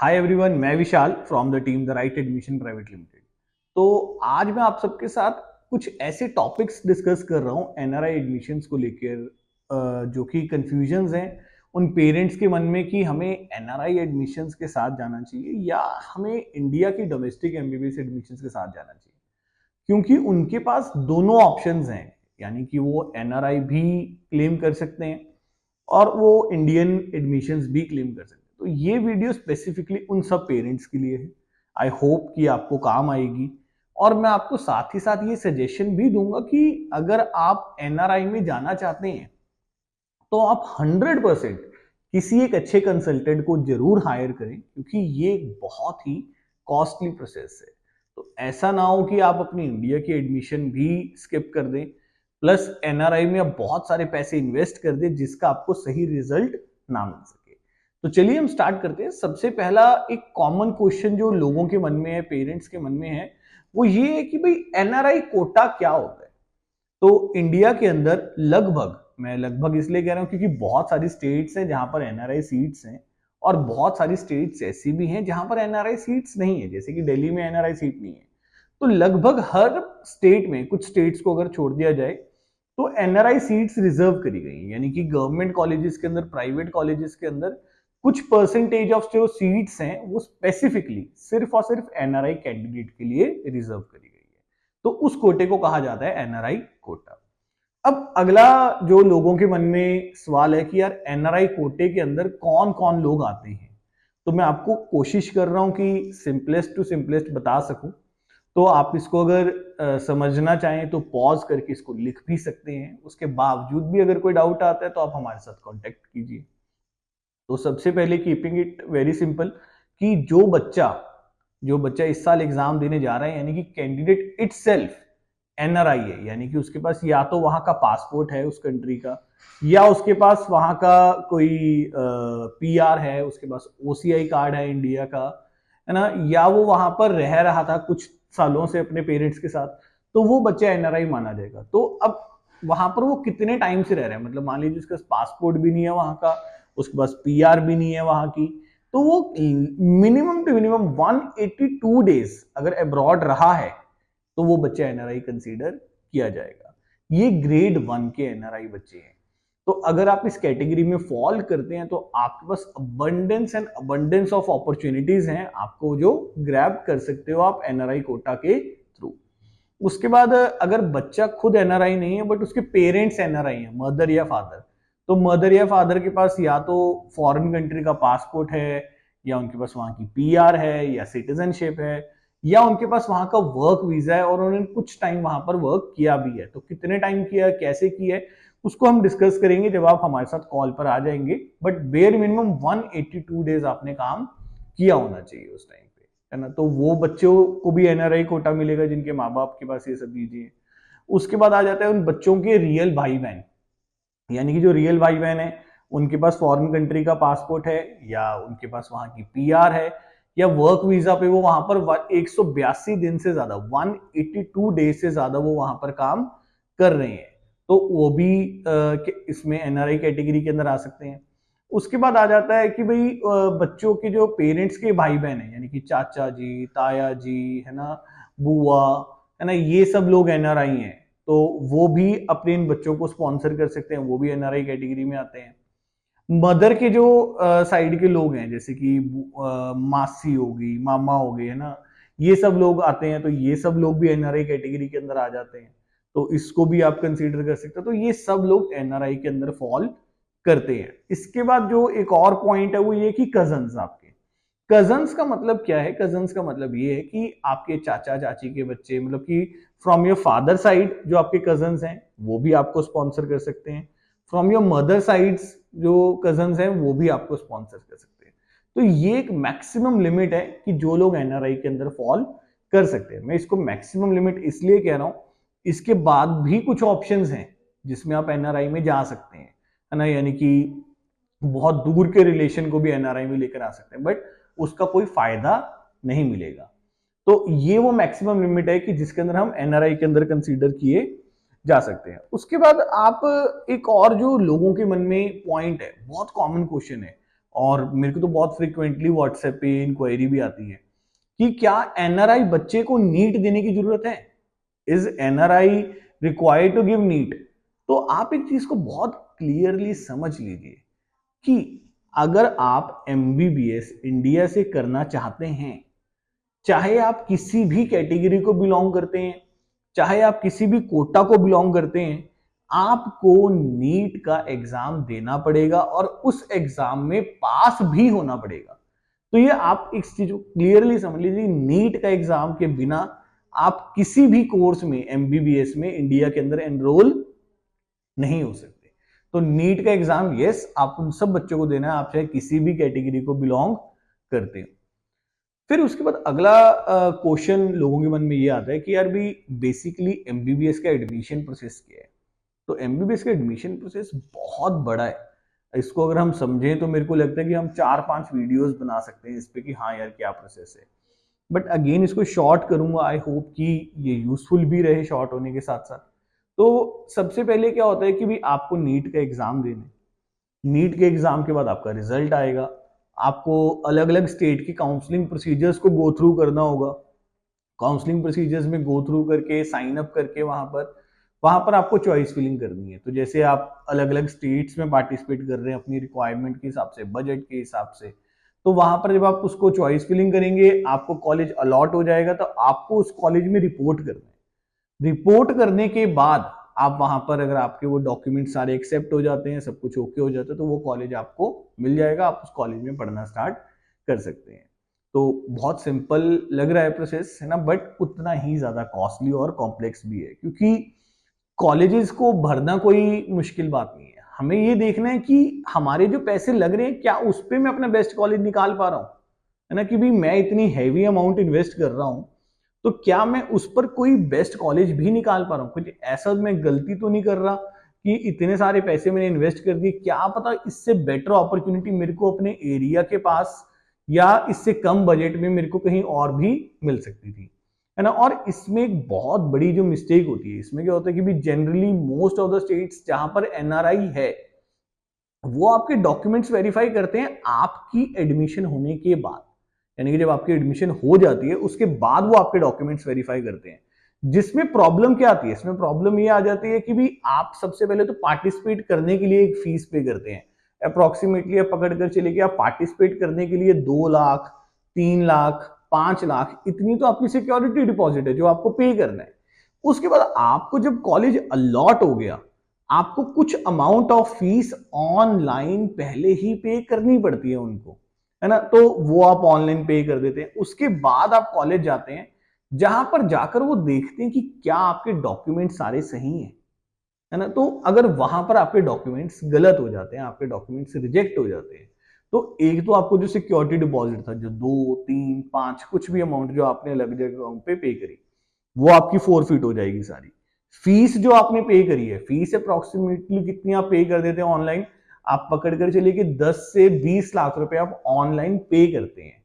हाय everyone, मैं Vishal from the team The Right Admission Private Limited. तो आज मैं आप सबके साथ कुछ ऐसे टॉपिक्स डिस्कस कर रहा हूँ एनआरआई एडमिशन्स को लेकर, जो कि कंफ्यूजन्स हैं उन पेरेंट्स के मन में कि हमें एनआरआई एडमिशन्स के साथ जाना चाहिए या हमें इंडिया की डोमेस्टिक एमबीबीएस एडमिशन्स के साथ जाना चाहिए, क्योंकि उनके पास दोनों ऑप्शंस हैं। यानी कि वो एनआरआई भी क्लेम कर सकते हैं और वो इंडियन एडमिशंस भी क्लेम कर सकते हैं। तो ये वीडियो स्पेसिफिकली उन सब पेरेंट्स के लिए है। आई होप कि आपको काम आएगी। और मैं आपको साथ ही साथ ये सजेशन भी दूंगा कि अगर आप एनआरआई में जाना चाहते हैं तो आप 100% किसी एक अच्छे कंसल्टेंट को जरूर हायर करें, क्योंकि ये एक बहुत ही कॉस्टली प्रोसेस है। तो ऐसा ना हो कि आप अपनी इंडिया की एडमिशन भी स्किप कर दें, प्लस एनआरआई में आप बहुत सारे पैसे इन्वेस्ट कर दें जिसका आपको सही रिजल्ट ना मिल सके। तो चलिए हम स्टार्ट करते हैं। सबसे पहला एक कॉमन क्वेश्चन जो लोगों के मन में है, पेरेंट्स के मन में है, वो ये है कि भाई एनआरआई कोटा क्या होता है। तो इंडिया के अंदर लगभग, मैं लगभग इसलिए कह रहा हूं क्योंकि बहुत सारी स्टेट्स हैं जहां पर एनआरआई सीट्स हैं और बहुत सारी स्टेट्स ऐसी भी हैं जहां पर एनआरआई सीट्स नहीं है, जैसे कि दिल्ली में एनआरआई सीट नहीं है। तो लगभग हर स्टेट में, कुछ स्टेट्स को अगर छोड़ दिया जाए, तो एनआरआई सीट्स रिजर्व करी गई हैं। यानी कि गवर्नमेंट कॉलेजेस के अंदर, प्राइवेट कॉलेजेस के अंदर कुछ परसेंटेज ऑफ जो सीट्स हैं वो स्पेसिफिकली सिर्फ और सिर्फ एनआरआई कैंडिडेट के लिए रिजर्व करी गई है। तो उस कोटे को कहा जाता है एनआरआई कोटा। अब अगला जो लोगों के मन में सवाल है कि यार एनआरआई कोटे के अंदर कौन कौन लोग आते हैं, तो मैं आपको कोशिश कर रहा हूं कि सिंपलेस्ट टू सिंपलेस्ट बता सकूं। तो आप इसको अगर समझना चाहें तो पॉज करके इसको लिख भी सकते हैं। उसके बावजूद भी अगर कोई डाउट आता है तो आप हमारे साथ कांटेक्ट कीजिए। तो सबसे पहले कीपिंग इट वेरी सिंपल कि जो बच्चा इस साल एग्जाम देने जा रहा है, यानी कि कैंडिडेट इटसेल्फ एनआरआई है, यानी कि उसके पास या तो वहां का पासपोर्ट है उस कंट्री का, या उसके पास वहां का कोई पीआर है, उसके पास ओसीआई कार्ड है इंडिया का, है ना, या वो वहां पर रह रहा था कुछ सालों से अपने पेरेंट्स के साथ, तो वो बच्चा एनआरआई माना जाएगा। तो अब वहां पर वो कितने टाइम से रह रहे हैं, मतलब मान लीजिए उसके पास पासपोर्ट भी नहीं है वहां का, उसके पास पीआर भी नहीं है वहां की, तो वो मिनिमम टू मिनिमम 182 डेज अगर अब्रॉड रहा है तो वो बच्चा एनआरआई कंसीडर किया जाएगा। ये ग्रेड 1 के एनआरआई बच्चे हैं। तो अगर आप इस कैटेगरी में फॉल करते हैं तो आपके पास abundance and abundance of opportunities हैं, आपको जो ग्रैब कर सकते हो आप एनआरआई कोटा के थ्रू। उसके बाद अगर बच्चा खुद एनआरआई नहीं है बट उसके पेरेंट्स एनआरआई हैं, मदर या फादर, तो मदर या फादर के पास या तो फॉरेन कंट्री का पासपोर्ट है, या उनके पास वहां की पीआर है, या सिटीजनशिप है, या उनके पास वहां का वर्क वीजा है और उन्होंने कुछ टाइम वहां पर वर्क किया भी है। तो कितने टाइम किया, कैसे किया है, उसको हम डिस्कस करेंगे जब आप हमारे साथ कॉल पर आ जाएंगे। बट बेयर मिनिमम 182 डेज आपने काम किया होना चाहिए उस टाइम पे, है ना। तो वो बच्चों को भी एनआरआई कोटा मिलेगा जिनके माँ बाप के पास ये सब चीजें हैं। उसके बाद आ जाता है उन बच्चों के रियल भाई बहन, यानी कि जो रियल भाई बहन है उनके पास फॉरेन कंट्री का पासपोर्ट है, या उनके पास वहां की पीआर है, या वर्क वीजा पे वो वहां पर 182 दिन से ज्यादा, 182 डेज से ज्यादा वो वहां पर काम कर रहे हैं, तो वो भी इसमें एनआरआई कैटेगरी के अंदर आ सकते हैं। उसके बाद आ जाता है कि भाई बच्चों के जो पेरेंट्स के भाई बहन है, यानी कि चाचा जी, ताया जी, है ना, बुआ, है ना, ये सब लोग एनआरआई हैं, तो वो भी अपने इन बच्चों को स्पॉन्सर कर सकते हैं, वो भी एनआरआई कैटेगरी में आते हैं। मदर के जो साइड के लोग हैं, जैसे कि मासी होगी, मामा हो गए, है ना, ये सब लोग आते हैं, तो ये सब लोग भी एनआरआई कैटेगरी के अंदर आ जाते हैं। तो इसको भी आप कंसीडर कर सकते हो। तो ये सब लोग एनआरआई के अंदर फॉल करते हैं। इसके बाद जो एक और पॉइंट है वो ये कि कजन्स, आपके कजन्स का मतलब क्या है? कजन्स का मतलब ये है कि आपके चाचा चाची के बच्चे, मतलब कि फ्रॉम योर फादर साइड जो आपके कजन्स हैं वो भी आपको स्पॉन्सर कर सकते हैं। फ्रॉम योर मदर साइड्स जो कजन्स हैं वो भी आपको स्पॉन्सर कर सकते हैं। तो ये एक मैक्सिमम लिमिट है कि जो लोग एनआरआई के अंदर फॉल कर सकते हैं। मैं इसको मैक्सिमम लिमिट इसलिए कह रहा हूं, इसके बाद भी कुछ ऑप्शंस हैं जिसमें आप एनआरआई में जा सकते हैं, है ना, यानी कि बहुत दूर के रिलेशन को भी एनआरआई में लेकर आ सकते हैं, बट उसका कोई फायदा नहीं मिलेगा। तो ये वो मैक्सिमम लिमिट है कि जिसके अंदर हम एनआरआई के अंदर कंसीडर किए जा सकते हैं। उसके बाद आप एक और जो लोगों के मन में पॉइंट है, बहुत कॉमन क्वेश्चन है, और मेरे को तो बहुत फ्रिक्वेंटली व्हाट्सएप पे इंक्वायरी भी आती है कि क्या एनआरआई बच्चे को नीट देने की जरूरत है? Is NRI required to give NEET? तो आप एक चीज को बहुत क्लियरली समझ लीजिए कि अगर आप एमबीबीएस इंडिया से करना चाहते हैं, चाहे आप किसी भी कैटेगरी को बिलोंग करते हैं, चाहे आप किसी भी कोटा को बिलोंग करते हैं, आपको नीट का एग्जाम देना पड़ेगा और उस एग्जाम में पास भी होना पड़ेगा। तो ये आप इस चीज को क्लियरली समझ लीजिए, नीट का एग्जाम के बिना आप किसी भी कोर्स में एमबीबीएस में इंडिया के अंदर एनरोल नहीं हो सकते। तो नीट का एग्जाम यस आप उन सब बच्चों को देना है, आप चाहे किसी भी कैटेगरी को बिलोंग करते हो। फिर उसके बाद अगला क्वेश्चन लोगों के मन में ये आता है कि यार भी बेसिकली एमबीबीएस का एडमिशन प्रोसेस क्या है? तो एमबीबीएस का एडमिशन प्रोसेस बहुत बड़ा है। इसको अगर हम समझें तो मेरे को लगता है कि हम 4-5 वीडियोस बना सकते हैं इस पे कि हाँ यार क्या प्रोसेस है। बट अगेन इसको शॉर्ट करूंगा, आई होप कि ये यूजफुल भी रहे शॉर्ट होने के साथ साथ। तो सबसे पहले क्या होता है कि भी आपको नीट का एग्जाम देने, नीट के एग्जाम के बाद आपका रिजल्ट आएगा, आपको अलग अलग स्टेट की काउंसलिंग प्रोसीजर्स को गो थ्रू करना होगा। काउंसलिंग प्रोसीजर्स में गो थ्रू करके साइन अप करके वहां पर आपको चॉइस फिलिंग करनी है। तो जैसे आप अलग अलग स्टेट्स में पार्टिसिपेट कर रहे हैं अपनी रिक्वायरमेंट के हिसाब से, बजट के हिसाब से, तो वहां पर जब आप उसको चॉइस फिलिंग करेंगे, आपको कॉलेज अलॉट हो जाएगा, तो आपको उस कॉलेज में रिपोर्ट करना है। रिपोर्ट करने के बाद आप वहां पर अगर आपके वो डॉक्यूमेंट सारे एक्सेप्ट हो जाते हैं, सब कुछ ओके हो जाता है, तो वो कॉलेज आपको मिल जाएगा, आप उस कॉलेज में पढ़ना स्टार्ट कर सकते हैं। तो बहुत सिंपल लग रहा है प्रोसेस, है ना, बट उतना ही ज्यादा कॉस्टली और कॉम्प्लेक्स भी है, क्योंकि कॉलेजेस को भरना कोई मुश्किल बात नहीं है। हमें ये देखना है कि हमारे जो पैसे लग रहे हैं क्या उस पर मैं अपना बेस्ट कॉलेज निकाल पा रहा हूँ, है ना, कि भी मैं इतनी हैवी अमाउंट इन्वेस्ट कर रहा हूँ, तो क्या मैं उस पर कोई बेस्ट कॉलेज भी निकाल पा रहा हूँ, कुछ ऐसा मैं गलती तो नहीं कर रहा कि इतने सारे पैसे मैंने इन्वेस्ट कर दिए, क्या पता इससे बेटर अपॉर्चुनिटी मेरे को अपने एरिया के पास या इससे कम बजट में मेरे को कहीं और भी मिल सकती थी, है ना। और इसमें एक बहुत बड़ी जो मिस्टेक होती है, इसमें क्या होता है कि भी generally most of the states जहां पर एनआरआई है, वो आपके डॉक्यूमेंट्स वेरीफाई करते हैं आपकी एडमिशन होने के बाद। यानी कि जब आपकी एडमिशन हो जाती है उसके बाद वो आपके डॉक्यूमेंट्स वेरीफाई करते हैं। जिसमें प्रॉब्लम क्या आती है, इसमें प्रॉब्लम ये आ जाती है कि भी आप सबसे पहले तो पार्टिसिपेट करने के लिए एक फीस पे करते हैं। अप्रोक्सीमेटली आप पकड़ कर चले कि आप पार्टिसिपेट करने के लिए 2 लाख, 3 लाख, 5 लाख, इतनी तो आपकी सिक्योरिटी डिपॉजिट है जो आपको पे करना है। उसके बाद आपको जब कॉलेज अलॉट हो गया, आपको कुछ अमाउंट ऑफ फीस ऑनलाइन पहले ही पे करनी पड़ती है उनको, है ना। तो वो आप ऑनलाइन पे कर देते हैं, उसके बाद आप कॉलेज जाते हैं, जहां पर जाकर वो देखते हैं कि क्या आपके डॉक्यूमेंट सारे सही हैं, है ना। तो अगर वहां पर आपके डॉक्यूमेंट्स गलत हो जाते हैं, आपके डॉक्यूमेंट्स रिजेक्ट हो जाते हैं, तो एक तो आपको जो सिक्योरिटी डिपॉजिट था, जो 2, 3, 5 कुछ भी अमाउंट जो आपने अलग जगह पे करी, वो आपकी फोरफिट हो जाएगी सारी। फीस जो आपने पे करी है, फीस अप्रोक्सीमेटली कितनी आप पे कर देते हैं ऑनलाइन, आप पकड़ कर चलिए कि 10 से 20 लाख रुपए आप ऑनलाइन पे करते हैं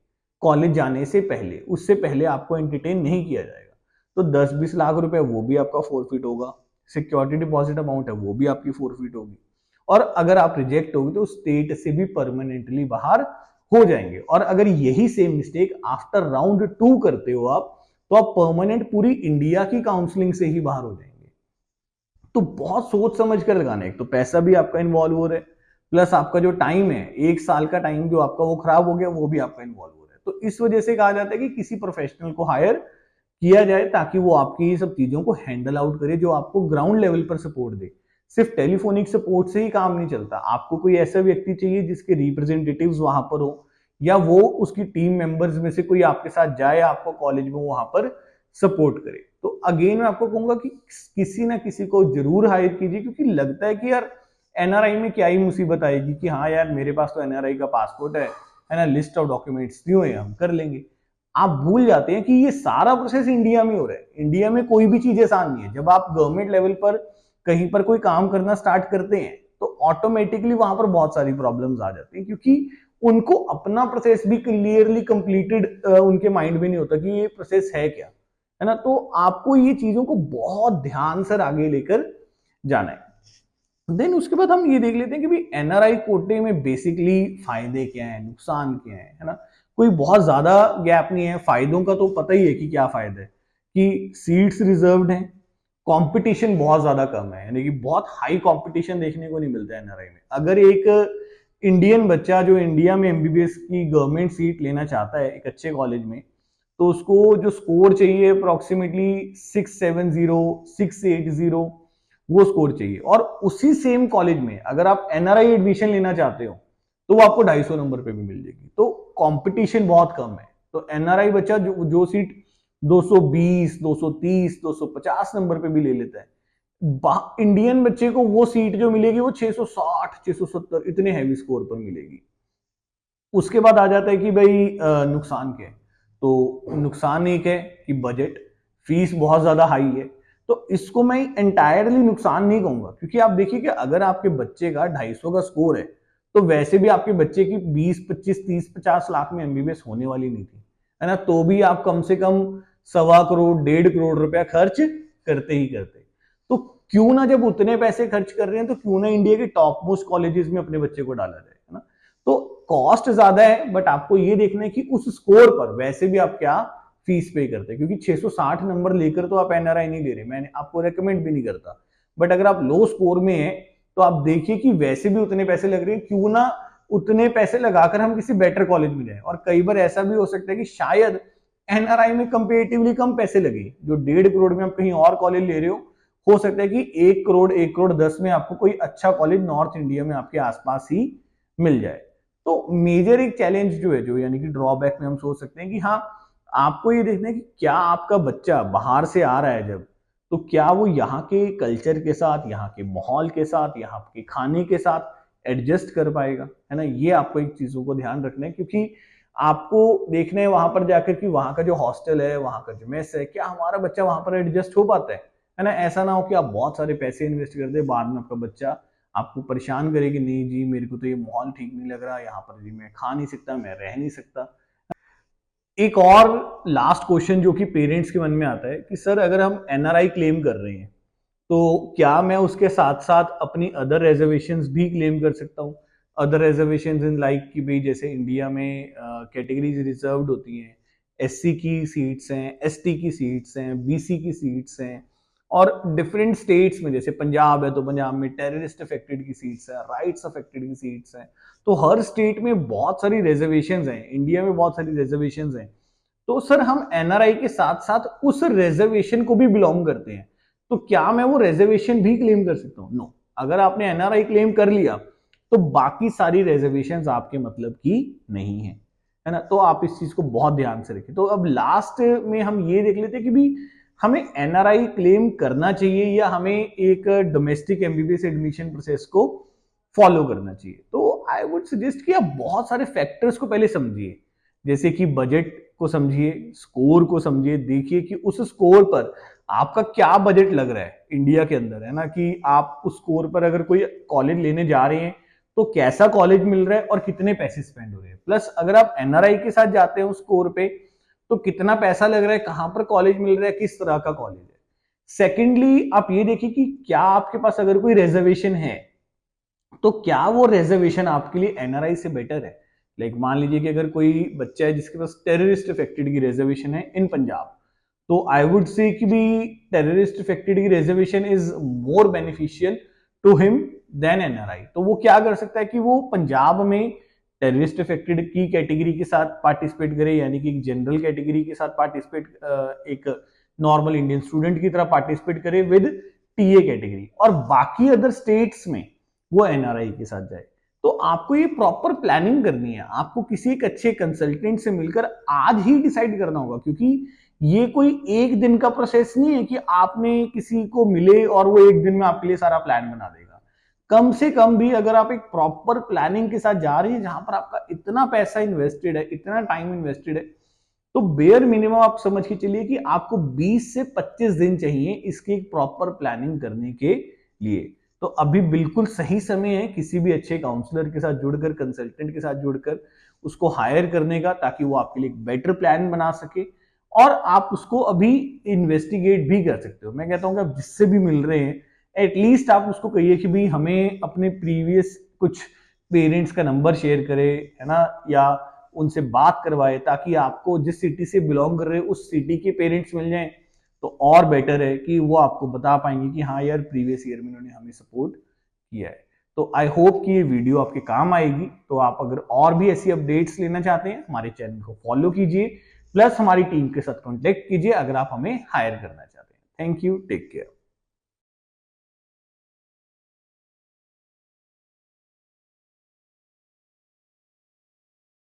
कॉलेज जाने से पहले। उससे पहले आपको एंटरटेन नहीं किया जाएगा। तो 10-20 लाख रुपए वो भी आपका फोरफिट होगा, सिक्योरिटी डिपॉजिट अमाउंट है वो भी आपकी फोरफिट होगी, और अगर आप रिजेक्ट होगी तो स्टेट से भी परमानेंटली बाहर हो जाएंगे। और अगर यही सेम मिस्टेक आफ्टर राउंड 2 करते हो आप, तो आप परमानेंट पूरी इंडिया की काउंसलिंग से ही बाहर हो जाएंगे। तो बहुत सोच समझ कर लगाना है, एक तो पैसा भी आपका इन्वॉल्व हो रहा है, प्लस आपका जो टाइम है, 1 साल का टाइम जो आपका वो खराब हो गया, वो भी आपका इन्वॉल्व हो रहा है। तो इस वजह से कहा जाता है कि किसी प्रोफेशनल को हायर किया जाए ताकि वो आपकी ये सब चीजों को हैंडल आउट करे, जो आपको ग्राउंड लेवल पर सपोर्ट दे। सिर्फ टेलीफोनिक सपोर्ट से ही काम नहीं चलता, आपको कोई ऐसा व्यक्ति चाहिए जिसके रिप्रेजेंटेटिव्स वहां पर हो, या वो उसकी टीम मेंबर्स में से कोई आपके साथ जाए, आपको कॉलेज में वहां पर सपोर्ट करे। तो अगेन मैं आपको कहूंगा कि किसी ना किसी को जरूर हायर कीजिए, क्योंकि लगता है कि यार एनआरआई में क्या ही मुसीबत आएगी, कि हाँ यार मेरे पास तो एनआरआई का पासपोर्ट है ना, लिस्ट ऑफ डॉक्यूमेंट्स दिए हैं, हम कर लेंगे। आप भूल जाते हैं कि ये सारा प्रोसेस इंडिया में हो रहा है। इंडिया में कोई भी चीज आसान नहीं है। जब आप गवर्नमेंट लेवल पर कहीं पर कोई काम करना स्टार्ट करते हैं, तो ऑटोमेटिकली वहां पर बहुत सारी प्रॉब्लम्स आ जाती हैं, क्योंकि उनको अपना प्रोसेस भी क्लियरली कंप्लीटेड उनके माइंड में नहीं होता कि ये प्रोसेस है क्या, है ना। तो आपको ये चीजों को बहुत ध्यान से आगे लेकर जाना है। देन उसके बाद हम ये देख लेते हैं कि भाई एनआरआई कोटे में बेसिकली फायदे क्या है, नुकसान क्या है ना। कोई बहुत ज्यादा गैप नहीं है, फायदों का तो पता ही है कि क्या फायदा है, कि सीट्स रिजर्व्ड हैं, कंपटीशन बहुत ज्यादा कम है, यानी कि बहुत हाई कंपटीशन देखने को नहीं मिलता है एनआरआई में। अगर एक इंडियन बच्चा जो इंडिया में एमबीबीएस की गवर्नमेंट सीट लेना चाहता है एक अच्छे कॉलेज में, तो उसको जो स्कोर चाहिए अप्रोक्सीमेटली 670 680 वो स्कोर चाहिए। और उसी सेम कॉलेज में अगर आप एनआरआई एडमिशन लेना चाहते हो तो वो आपको 250 नंबर पे भी मिल जाएगी। तो कंपटीशन बहुत कम है। तो एनआरआई बच्चा जो सीट 220 230 250 नंबर पे भी ले लेता है, इंडियन बच्चे को वो सीट जो मिलेगी वो 660 670 इतने हैवी स्कोर पर मिलेगी। उसके बाद आ जाता है कि भाई नुकसान क्या है। तो नुकसान एक है कि बजट, फीस बहुत ज्यादा हाई है। तो इसको मैं एंटायरली नुकसान नहीं कहूंगा, क्योंकि आप देखिए कि अगर आपके बच्चे का 250 का स्कोर है तो वैसे भी आपके बच्चे की 20 25 30 50 लाख में एमबीबीएस होने वाली नहीं थी, है ना। तो भी आप कम से कम 1.25 करोड़ 1.5 करोड़ रुपया खर्च करते ही करते। तो क्यों ना, जब उतने पैसे खर्च कर रहे हैं तो क्यों ना इंडिया के टॉप मोस्ट कॉलेजेस में अपने बच्चे को डाला जाए, है ना। तो कॉस्ट ज्यादा है, बट आपको ये देखना है कि उस स्कोर पर वैसे भी आप क्या फीस पे करते हैं, क्योंकि 660 नंबर लेकर तो आप एनआरआई नहीं ले रहे, मैंने आपको रेकमेंड भी नहीं करता। बट अगर आप लो स्कोर में है तो आप देखिए कि वैसे भी उतने पैसे लग रहे हैं, क्यों ना उतने पैसे लगाकर हम किसी बेटर कॉलेज में जाए। और कई बार ऐसा भी हो सकता है कि शायद एनआरआई में कंपेरेटिवली कम पैसे लगे, जो 1.5 करोड़ में आप कहीं और कॉलेज ले रहे हो सकता है कि 1 करोड़ 1 करोड़ 10 में आपको कोई अच्छा कॉलेज नॉर्थ इंडिया में आपके आसपास ही मिल जाए। तो मेजर एक चैलेंज जो है, जो यानी कि ड्रॉबैक में हम सोच सकते हैं कि हाँ, आपको ये देखना है कि क्या आपका बच्चा बाहर से आ रहा है जब, तो क्या वो यहाँ के कल्चर के साथ, यहाँ के माहौल के साथ, यहाँ के खाने के साथ एडजस्ट कर पाएगा, है ना। ये आपको एक चीजों को ध्यान रखना है, क्योंकि आपको देखना है वहां पर जाकर कि वहां का जो हॉस्टल है, वहां का जो मेस है, क्या हमारा बच्चा वहां पर एडजस्ट हो पाता है ना। ऐसा ना हो कि आप बहुत सारे पैसे इन्वेस्ट कर दे, बाद में आपका बच्चा आपको परेशान करे कि नहीं जी मेरे को तो ये माहौल ठीक नहीं लग रहा, यहाँ पर जी मैं खा नहीं सकता, मैं रह नहीं सकता। एक और लास्ट क्वेश्चन जो कि पेरेंट्स के मन में आता है कि सर अगर हम एनआरआई क्लेम कर रहे हैं तो क्या मैं उसके साथ साथ अपनी अदर रिजर्वेशंस भी क्लेम कर सकता हूँ। अदर रिजर्वेशंस इन लाइक कि भाई जैसे इंडिया में कैटेगरीज रिजर्व्ड होती हैं, एससी की सीट्स हैं, एसटी की सीट्स हैं, बीसी की सीट्स हैं। और डिफरेंट स्टेट्स में जैसे पंजाब है तो पंजाब में टेररिस्ट अफेक्टेड की सीट्स है, राइट्स अफेक्टेड की सीट्स हैं। तो हर स्टेट में बहुत सारी रिजर्वेशंस हैं, इंडिया में बहुत सारी रिजर्वेशंस हैं। तो सर हम एनआरआई के साथ साथ उस रिजर्वेशन को भी बिलोंग करते हैं, तो क्या मैं वो रिजर्वेशन भी क्लेम कर सकता हूँ? नो। अगर आपने एनआरआई क्लेम कर लिया तो बाकी सारी रिजर्वेशन आपके मतलब की नहीं है ना। तो आप इस चीज को बहुत ध्यान से रखें। तो अब लास्ट में हम ये देख लेते हैं कि भी हमें एनआरआई क्लेम करना चाहिए या हमें एक डोमेस्टिक एमबीबीएस एडमिशन प्रोसेस को फॉलो करना चाहिए। तो आई वुड सजेस्ट कि आप बहुत सारे फैक्टर्स को पहले समझिए, जैसे कि बजट को समझिए, स्कोर को समझिए, देखिए कि उस स्कोर पर आपका क्या बजट लग रहा है इंडिया के अंदर, है ना। कि आप उस स्कोर पर अगर कोई कॉलेज लेने जा रहे हैं तो कैसा कॉलेज मिल रहा है और कितने पैसे स्पेंड हो रहे हैं। प्लस अगर आप एनआरआई के साथ जाते हैं उस स्कोर पे तो कितना पैसा लग रहा है, कहां पर कॉलेज मिल रहा है, किस तरह का कॉलेज है। सेकेंडली आप ये देखिए कि क्या आपके पास अगर कोई रिजर्वेशन है तो क्या वो रिजर्वेशन आपके लिए एनआरआई से बेटर है। लाइक मान लीजिए कि अगर कोई बच्चा है जिसके पास टेररिस्ट अफेक्टेड की रिजर्वेशन है इन पंजाब, तो आई वुड से कि भी टेररिस्ट अफेक्टेड की reservation is more beneficial to him than NRI. तो वो क्या कर सकता है कि वो पंजाब में टेररिस्ट अफेक्टेड की कैटेगरी के साथ पार्टिसिपेट करे, यानी कि एक जनरल कैटेगरी के साथ पार्टिसिपेट, एक नॉर्मल इंडियन स्टूडेंट की तरह पार्टिसिपेट करे विद टीए कैटेगरी, और बाकी अदर स्टेट्स में वो एनआरआई के साथ जाए। तो आपको ये प्रॉपर प्लानिंग करनी है, आपको किसी एक अच्छे कंसल्टेंट से मिलकर आज ही डिसाइड करना होगा, क्योंकि ये कोई एक दिन का प्रोसेस नहीं है कि आपने किसी को मिले और वो एक दिन में आपके लिए सारा प्लान बना देगा। कम से कम भी अगर आप एक प्रॉपर प्लानिंग के साथ जा रही है जहां पर आपका इतना पैसा इन्वेस्टेड है, इतना टाइम इन्वेस्टेड है, तो बेयर मिनिमम आप समझ के चलिए कि आपको 20 से 25 दिन चाहिए इसकी एक प्रॉपर प्लानिंग करने के लिए। तो अभी बिल्कुल सही समय है किसी भी अच्छे काउंसलर के साथ जुड़कर, कंसल्टेंट के साथ जुड़कर उसको हायर करने का, ताकि वो आपके लिए एक बेटर प्लान बना सके। और आप उसको अभी इन्वेस्टिगेट भी कर सकते हो। मैं कहता हूं कि आप जिससे भी मिल रहे हैं एटलीस्ट आप उसको कहिए कि भाई हमें अपने प्रीवियस कुछ पेरेंट्स का नंबर शेयर करे, है ना, या उनसे बात करवाए, ताकि आपको जिस सिटी से बिलोंग कर रहे हैं उस सिटी के पेरेंट्स मिल जाएं, तो और बेटर है कि वो आपको बता पाएंगे कि हाँ यार प्रीवियस ईयर में उन्होंने हमें सपोर्ट किया है। तो आई होप कि ये वीडियो आपके काम आएगी। तो आप अगर और भी ऐसी अपडेट्स लेना चाहते हैं, हमारे चैनल को फॉलो कीजिए, प्लस हमारी टीम के साथ कॉन्टेक्ट कीजिए अगर आप हमें हायर करना चाहते हैं। Thank you, take care.